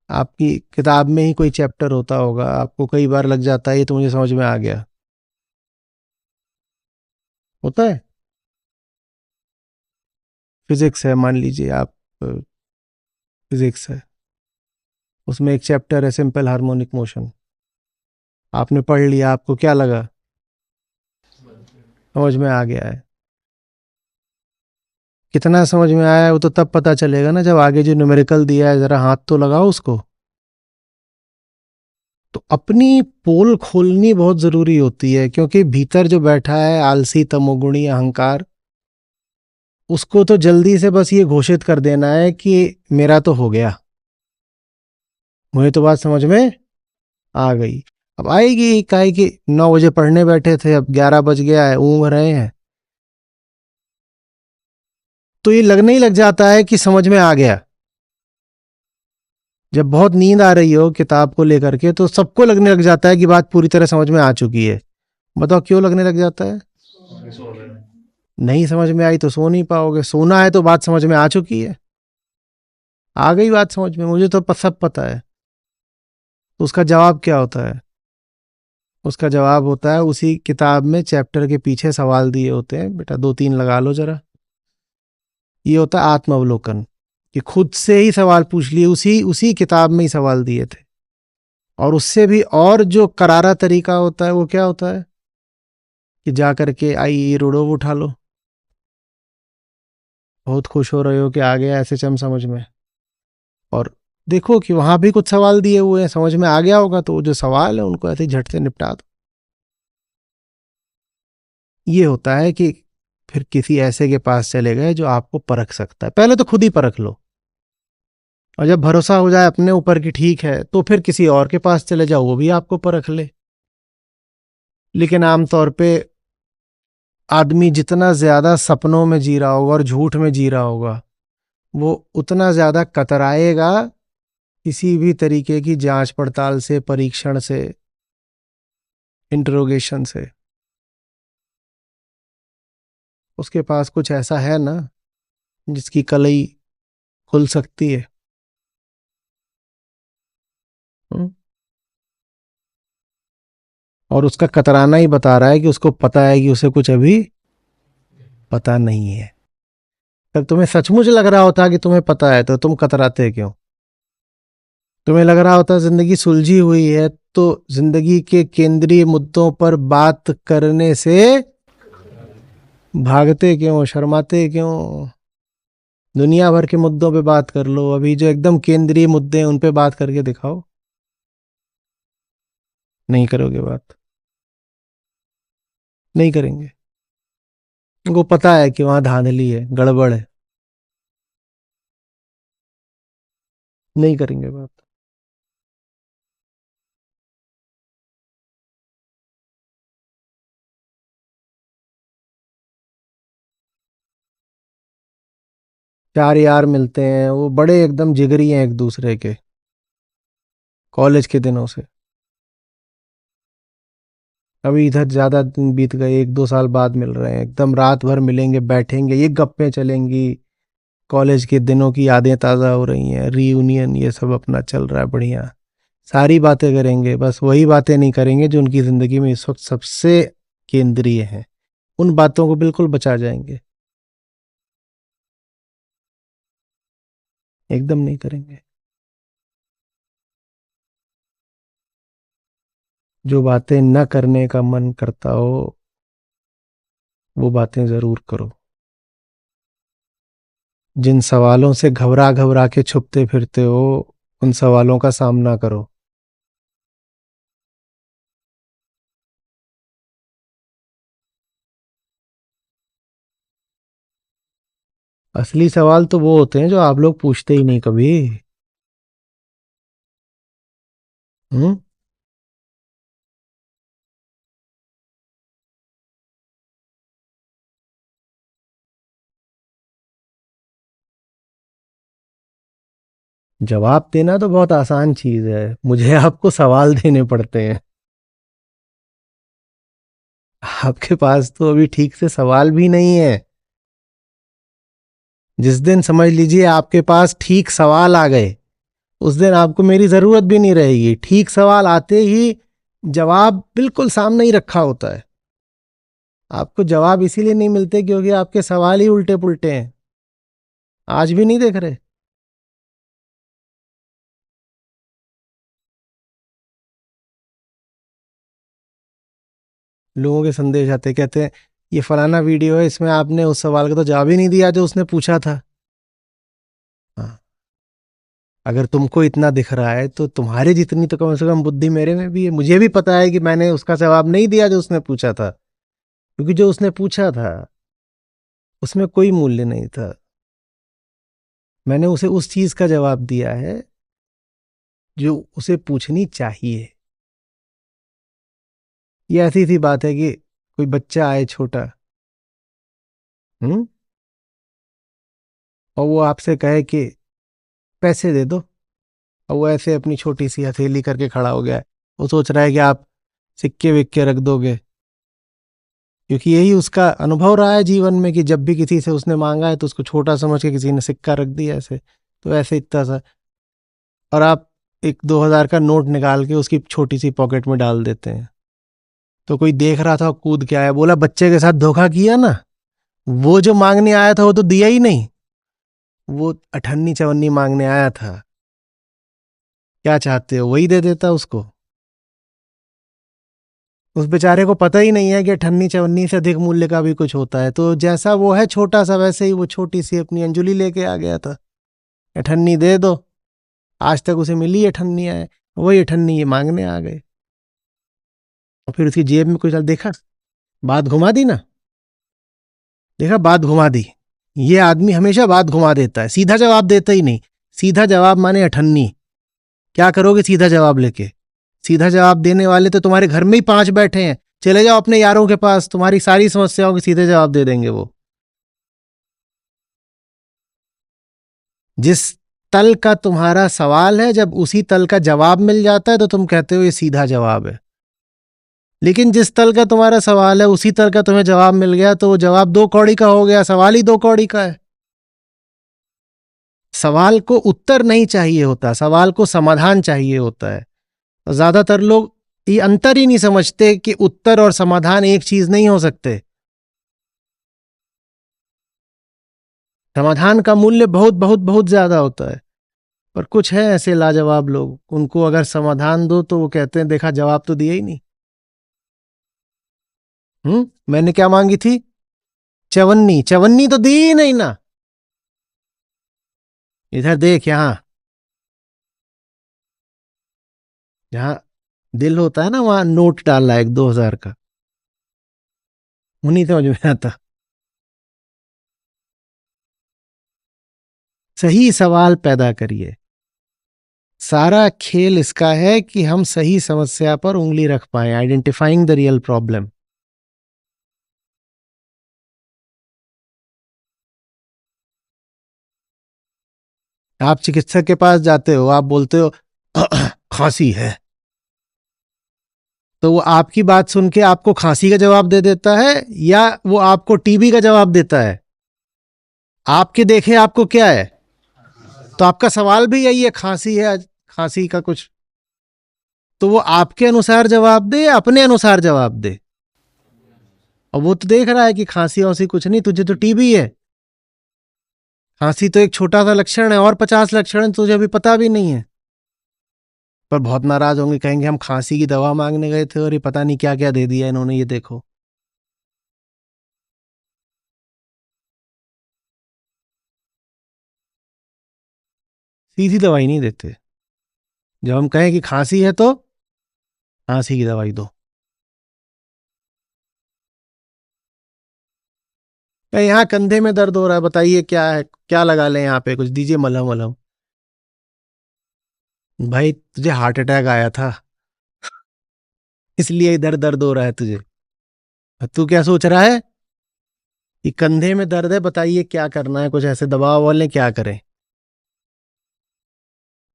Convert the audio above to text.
आपकी किताब में ही कोई चैप्टर होता होगा, आपको कई बार लग जाता है ये तो मुझे समझ में आ गया। होता है। फिजिक्स है, मान लीजिए आप, फिजिक्स है, उसमें एक चैप्टर है सिंपल हार्मोनिक मोशन। आपने पढ़ लिया, आपको क्या लगा? समझ में आ गया है। कितना समझ में आया है वो तो तब पता चलेगा ना जब आगे जो न्यूमेरिकल दिया है जरा हाथ तो लगाओ उसको। तो अपनी पोल खोलनी बहुत जरूरी होती है, क्योंकि भीतर जो बैठा है आलसी तमोगुणी अहंकार, उसको तो जल्दी से बस ये घोषित कर देना है कि मेरा तो हो गया, मुझे तो बात समझ में आ गई। अब आएगी काहे कि 9 बजे पढ़ने बैठे थे, अब 11 बज गया है, ऊँघ रहे हैं, तो ये लगने ही लग जाता है कि समझ में आ गया। जब बहुत नींद आ रही हो किताब को लेकर के तो सबको लगने लग जाता है कि बात पूरी तरह समझ में आ चुकी है। बताओ क्यों लगने लग जाता है? नहीं समझ में आई तो सो नहीं पाओगे, सोना है तो बात समझ में आ चुकी है, आ गई बात समझ में, मुझे तो सब पता है। तो उसका जवाब क्या होता है? उसका जवाब होता है उसी किताब में चैप्टर के पीछे सवाल दिए होते हैं, बेटा 2-3 लगा लो जरा। ये होता है आत्मावलोकन, कि खुद से ही सवाल पूछ लिए, उसी उसी किताब में ही सवाल दिए थे। और उससे भी और जो करारा तरीका होता है वो क्या होता है कि जा करके आई ये रूडो उठा लो, बहुत खुश हो रहे हो कि आ गया ऐसे चम समझ में, और देखो कि वहां भी कुछ सवाल दिए हुए हैं, समझ में आ गया होगा तो वो जो सवाल है उनको ऐसे ही झट से निपटा दो। ये होता है कि फिर किसी ऐसे के पास चले गए जो आपको परख सकता है, पहले तो खुद ही परख लो, और जब भरोसा हो जाए अपने ऊपर कि ठीक है तो फिर किसी और के पास चले जाओ, वो भी आपको परख ले। लेकिन आमतौर पे आदमी जितना ज्यादा सपनों में जी रहा होगा और झूठ में जी रहा होगा, वो उतना ज्यादा कतराएगा किसी भी तरीके की जांच पड़ताल से, परीक्षण से, इंटरोगेशन से। उसके पास कुछ ऐसा है ना जिसकी कलई खुल सकती है। हम्म? और उसका कतराना ही बता रहा है कि उसको पता है कि उसे कुछ अभी पता नहीं है। अगर तुम्हें सचमुच लग रहा होता कि तुम्हें पता है तो तुम कतराते क्यों? तुम्हें लग रहा होता जिंदगी सुलझी हुई है तो जिंदगी के केंद्रीय मुद्दों पर बात करने से भागते क्यों, शर्माते क्यों? दुनिया भर के मुद्दों पे बात कर लो, अभी जो एकदम केंद्रीय मुद्दे हैं उन पे बात करके दिखाओ। नहीं करोगे बात, नहीं करेंगे। उनको पता है कि वहां धांधली है, गड़बड़ है, नहीं करेंगे बात। 4 यार मिलते हैं, वो बड़े एकदम जिगरी हैं एक दूसरे के, कॉलेज के दिनों से। अभी इधर ज्यादा दिन बीत गए, 1-2 साल बाद मिल रहे हैं, एकदम रात भर मिलेंगे, बैठेंगे, ये गप्पें चलेंगी, कॉलेज के दिनों की यादें ताज़ा हो रही हैं, रीयूनियन ये सब अपना चल रहा है बढ़िया। सारी बातें करेंगे, बस वही बातें नहीं करेंगे जो उनकी ज़िंदगी में इस वक्त सबसे केंद्रीय हैं, उन बातों को बिल्कुल बचा जाएंगे, एकदम नहीं करेंगे। जो बातें न करने का मन करता हो वो बातें ज़रूर करो। जिन सवालों से घबरा घबरा के छुपते फिरते हो उन सवालों का सामना करो। असली सवाल तो वो होते हैं जो आप लोग पूछते ही नहीं कभी। हम्म। जवाब देना तो बहुत आसान चीज है, मुझे आपको सवाल देने पड़ते हैं। आपके पास तो अभी ठीक से सवाल भी नहीं है। जिस दिन समझ लीजिए आपके पास ठीक सवाल आ गए, उस दिन आपको मेरी जरूरत भी नहीं रहेगी। ठीक सवाल आते ही जवाब बिल्कुल सामने ही रखा होता है। आपको जवाब इसीलिए नहीं मिलते क्योंकि आपके सवाल ही उल्टे पुल्टे हैं। आज भी नहीं देख रहे? लोगों के संदेश आते, कहते हैं ये फलाना वीडियो है, इसमें आपने उस सवाल का तो जवाब ही नहीं दिया जो उसने पूछा था। हाँ, अगर तुमको इतना दिख रहा है तो तुम्हारे जितनी तो कम से कम बुद्धि मेरे में भी है। मुझे भी पता है कि मैंने उसका जवाब नहीं दिया जो उसने पूछा था, क्योंकि जो उसने पूछा था उसमें कोई मूल्य नहीं था। मैंने उसे उस चीज का जवाब दिया है जो उसे पूछनी चाहिए। ये ऐसी सी बात है कि कोई बच्चा आए छोटा, हम्म, और वो आपसे कहे कि पैसे दे दो, और वो ऐसे अपनी छोटी सी हथेली करके खड़ा हो गया है। वो सोच रहा है कि आप सिक्के विक्के रख दोगे, क्योंकि यही उसका अनुभव रहा है जीवन में कि जब भी किसी से उसने मांगा है तो उसको छोटा समझ के किसी ने सिक्का रख दिया ऐसे, तो ऐसे इतना सा। और आप एक 2,000 का नोट निकाल के उसकी छोटी सी पॉकेट में डाल देते हैं। तो कोई देख रहा था, कूद के आया, बोला बच्चे के साथ धोखा किया ना, वो जो मांगने आया था वो तो दिया ही नहीं, वो अठन्नी चवन्नी मांगने आया था। क्या चाहते हो, वही दे देता उसको। उस बेचारे को पता ही नहीं है कि अठन्नी चवन्नी से अधिक मूल्य का भी कुछ होता है। तो जैसा वो है छोटा सा, वैसे ही वो छोटी सी अपनी अंजुली लेके आ गया था, अठन्नी दे दो। आज तक उसे मिली अठन्नी है, वही अठन्नी ये मांगने आ गए। और फिर उसकी जेब में कुछ देखा, बात घुमा दी ना, देखा बात घुमा दी। ये आदमी हमेशा बात घुमा देता है, सीधा जवाब देता ही नहीं। सीधा जवाब माने अठन्नी। क्या करोगे सीधा जवाब लेके? सीधा जवाब देने वाले तो तुम्हारे घर में ही 5 बैठे हैं। चले जाओ अपने यारों के पास, तुम्हारी सारी समस्याओं के सीधे जवाब दे देंगे वो। जिस तल का तुम्हारा सवाल है, जब उसी तल का जवाब मिल जाता है तो तुम कहते हो ये सीधा जवाब है। लेकिन जिस तल का तुम्हारा सवाल है उसी तल का तुम्हें जवाब मिल गया तो वो जवाब 2 कौड़ी का हो गया, सवाल ही 2 कौड़ी का है। सवाल को उत्तर नहीं चाहिए होता, सवाल को समाधान चाहिए होता है। ज्यादातर लोग ये अंतर ही नहीं समझते कि उत्तर और समाधान एक चीज नहीं हो सकते। समाधान का मूल्य बहुत बहुत बहुत ज्यादा होता है। पर कुछ है ऐसे लाजवाब लोग, उनको अगर समाधान दो तो वो कहते हैं देखा जवाब तो दिया ही नहीं। मैंने क्या मांगी थी? चवन्नी, चवन्नी तो दी ही नहीं ना। इधर देख, यहां जहां दिल होता है ना, वहां नोट डाला है एक 2,000 का। उन्हीं समझ में आता। सही सवाल पैदा करिए। सारा खेल इसका है कि हम सही समस्या पर उंगली रख पाए, आइडेंटिफाइंग द रियल प्रॉब्लम। आप चिकित्सक के पास जाते हो, आप बोलते हो खांसी है, तो वो आपकी बात सुन के आपको खांसी का जवाब दे देता है या वो आपको टीबी का जवाब देता है? आपके देखे आपको क्या है? तो आपका सवाल भी यही है, खांसी है, खांसी का कुछ। तो वो आपके अनुसार जवाब दे या अपने अनुसार जवाब दे? और वो तो देख रहा है कि खांसी वांसी कुछ नहीं, तुझे तो टीबी है। खांसी तो एक छोटा सा लक्षण है और 50 लक्षण तुझे अभी पता भी नहीं है। पर बहुत नाराज होंगे, कहेंगे हम खांसी की दवा मांगने गए थे और ये पता नहीं क्या क्या दे दिया इन्होंने, ये देखो। सीधी दवाई नहीं देते। जब हम कहें कि खांसी है तो खांसी की दवाई दो। यहाँ कंधे में दर्द हो रहा है, बताइए क्या है, क्या लगा लें यहाँ पे, कुछ दीजिए मलहम वलहम। भाई तुझे हार्ट अटैक आया था, इसलिए इधर दर्द हो रहा है तुझे। तू क्या सोच रहा है कि कंधे में दर्द है, बताइए क्या करना है, कुछ ऐसे दवा वाले क्या करें।